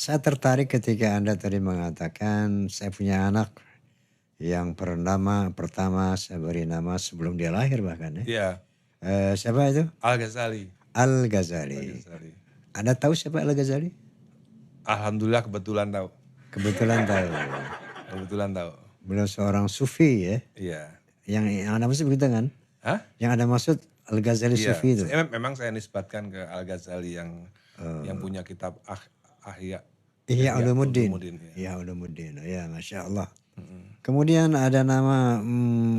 Saya tertarik ketika Anda tadi mengatakan saya punya anak yang pertama saya beri nama sebelum dia lahir bahkan ya. Iya, Siapa itu? Al-Ghazali. Al-Ghazali. Al-Ghazali. Anda tahu siapa Al-Ghazali? Alhamdulillah kebetulan tahu. Kebetulan tahu. Kebetulan tahu. Beliau seorang sufi ya. Iya. Yang Anda maksud begitu kan? Hah? Yang Anda maksud Al-Ghazali Iya. sufi itu? Memang saya nisbatkan ke Al-Ghazali yang punya kitab Ihya Ulumuddin. Ya. Ihya Ulumuddin. Ya, Masya Allah. Kemudian ada nama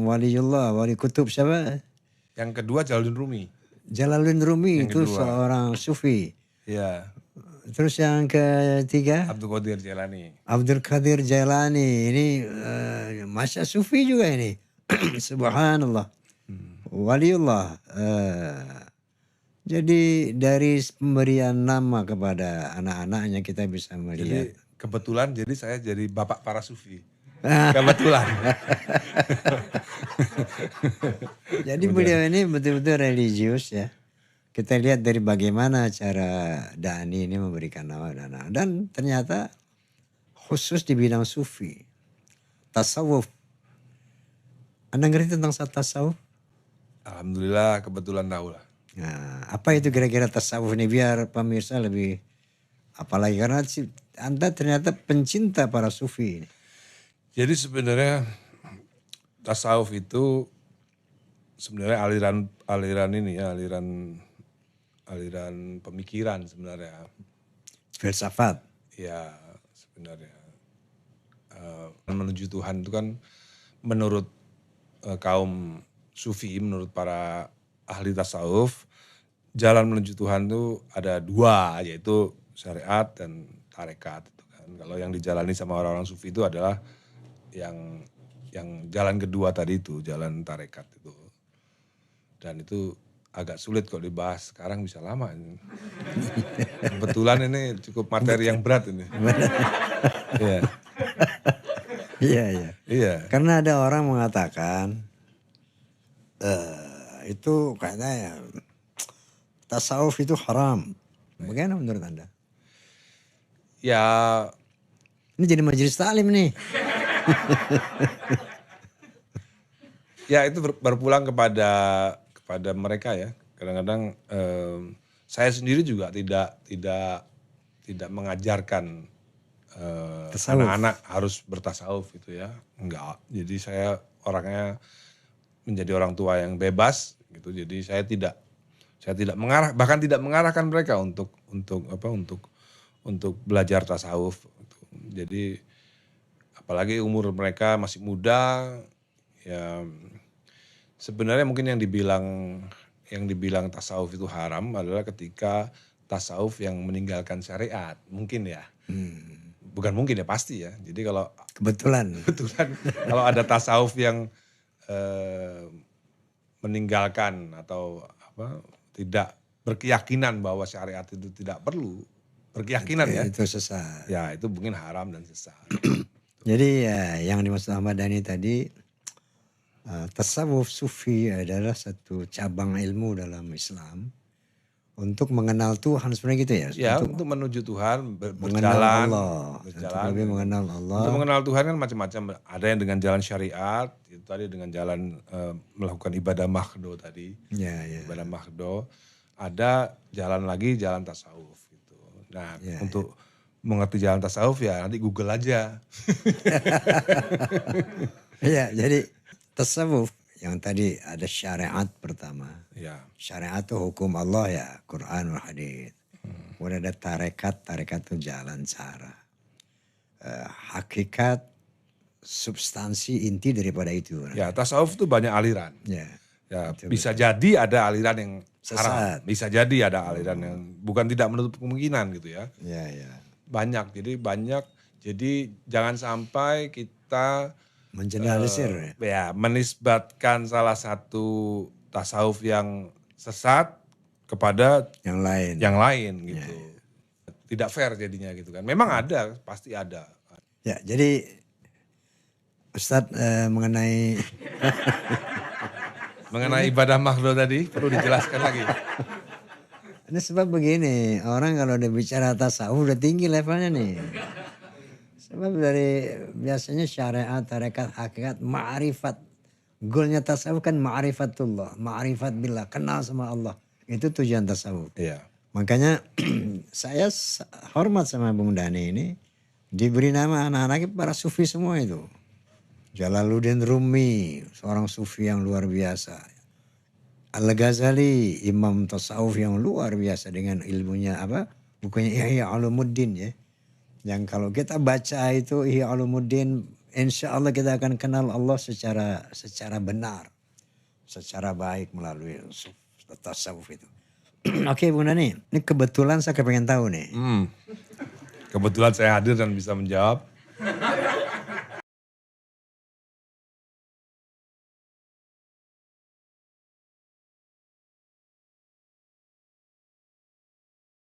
Waliullah, Wali Kutub siapa? Yang kedua Jalaluddin Rumi. Jalaluddin Rumi Yang itu kedua. seorang sufi. Iya. Terus yang ketiga? Abdul Qadir Jailani. Abdul Qadir Jailani. Ini Masya sufi juga ini. Subhanallah. Waliullah. Jadi dari pemberian nama kepada anak-anaknya kita bisa melihat. Jadi kebetulan saya jadi bapak para sufi. Kebetulan. Jadi beliau ini betul-betul religius ya. Kita lihat dari bagaimana cara Dani ini memberikan nama dan anak. Dan ternyata khusus di bidang sufi. Tasawuf. Anda ngerti tentang tasawuf? Alhamdulillah kebetulan tahu lah. Nah, apa itu kira-kira tasawuf ini biar pemirsa lebih apalagi karena Anda ternyata pencinta para sufi ini. Jadi sebenarnya tasawuf itu sebenarnya aliran ini ya, aliran pemikiran sebenarnya. Filsafat. Ya, sebenarnya menuju Tuhan itu kan menurut kaum sufi, menurut para ahli tasawuf, jalan menuju Tuhan itu ada dua, yaitu syariat dan tarekat. Itu kan. Kalau yang dijalani sama orang-orang sufi itu adalah yang jalan kedua tadi itu, jalan tarekat itu. Dan itu agak sulit kalau dibahas, sekarang bisa lama. Kebetulan ini cukup materi yang berat ini. Iya. Iya. Karena ada orang mengatakan itu kayaknya ya, tasawuf itu haram. Bagaimana menurut Anda? Ya. Ini jadi majelis taklim nih. Ya itu berpulang kepada mereka ya. Kadang-kadang saya sendiri juga tidak mengajarkan anak-anak harus bertasawuf gitu ya. Enggak. Jadi saya orangnya menjadi orang tua yang bebas gitu. Jadi saya tidak bahkan tidak mengarahkan mereka untuk belajar tasawuf. Jadi apalagi umur mereka masih muda ya, sebenarnya mungkin yang dibilang tasawuf itu haram adalah ketika tasawuf yang meninggalkan syariat, mungkin ya. Bukan mungkin ya, pasti ya. Jadi kalau kebetulan kalau ada tasawuf yang meninggalkan atau tidak berkeyakinan bahwa syariat itu tidak perlu, berkeyakinan ya. Itu sesat. Ya itu mungkin haram dan sesat. Jadi ya yang dimaksud Ahmad Dhani tadi, tasawuf sufi adalah satu cabang ilmu dalam Islam untuk mengenal Tuhan sebenarnya gitu ya. Ya untuk menuju Tuhan, berjalan, untuk lebih mengenal Allah. Untuk mengenal Tuhan kan macam-macam. Ada yang dengan jalan syariat, itu tadi dengan jalan melakukan ibadah makhdo tadi. Ibadah makhdo. Ada jalan lagi, jalan tasawuf gitu. Nah untuk mengerti jalan tasawuf ya nanti Google aja. Iya, jadi tasawuf yang tadi ada syariat pertama. Ya. Syariat itu hukum Allah ya, Quran wa hadits. Kemudian ada tarekat itu jalan cara. Hakikat, substansi inti daripada itu. Ya, tasawuf itu banyak aliran. Ya, bisa jadi ada aliran yang haram. Bisa jadi ada aliran yang bukan tidak menutup kemungkinan gitu ya. Iya. Banyak, jadi jangan sampai kita mengeneralisir ya, menisbatkan salah satu tasawuf yang sesat kepada yang lain gitu. Tidak fair jadinya gitu kan. Memang ada, pasti ada. Ya, jadi Ustadz mengenai ibadah makhdo tadi perlu dijelaskan lagi. Ini sebab begini, orang kalau udah bicara tasawuf udah tinggi levelnya nih. Sebab dari biasanya syariat, tarekat, hakikat, ma'rifat. Goalnya tasawuf kan ma'rifatullah, ma'rifat billah, kenal sama Allah. Itu tujuan tasawuf. Iya. Makanya saya hormat sama Bung Dhani ini. Diberi nama anak-anaknya para sufi semua itu. Jalaluddin Rumi, seorang sufi yang luar biasa. Al-Ghazali, imam tasawuf yang luar biasa dengan ilmunya apa? Bukunya Ihya Ulumuddin ya. Yang kalau kita baca itu Ihya Ulumuddin, insya Allah kita akan kenal Allah secara benar. Secara baik melalui tasawuf itu. Oke Bung Dhani, ini kebetulan saya kepengen tahu nih. Kebetulan saya hadir dan bisa menjawab.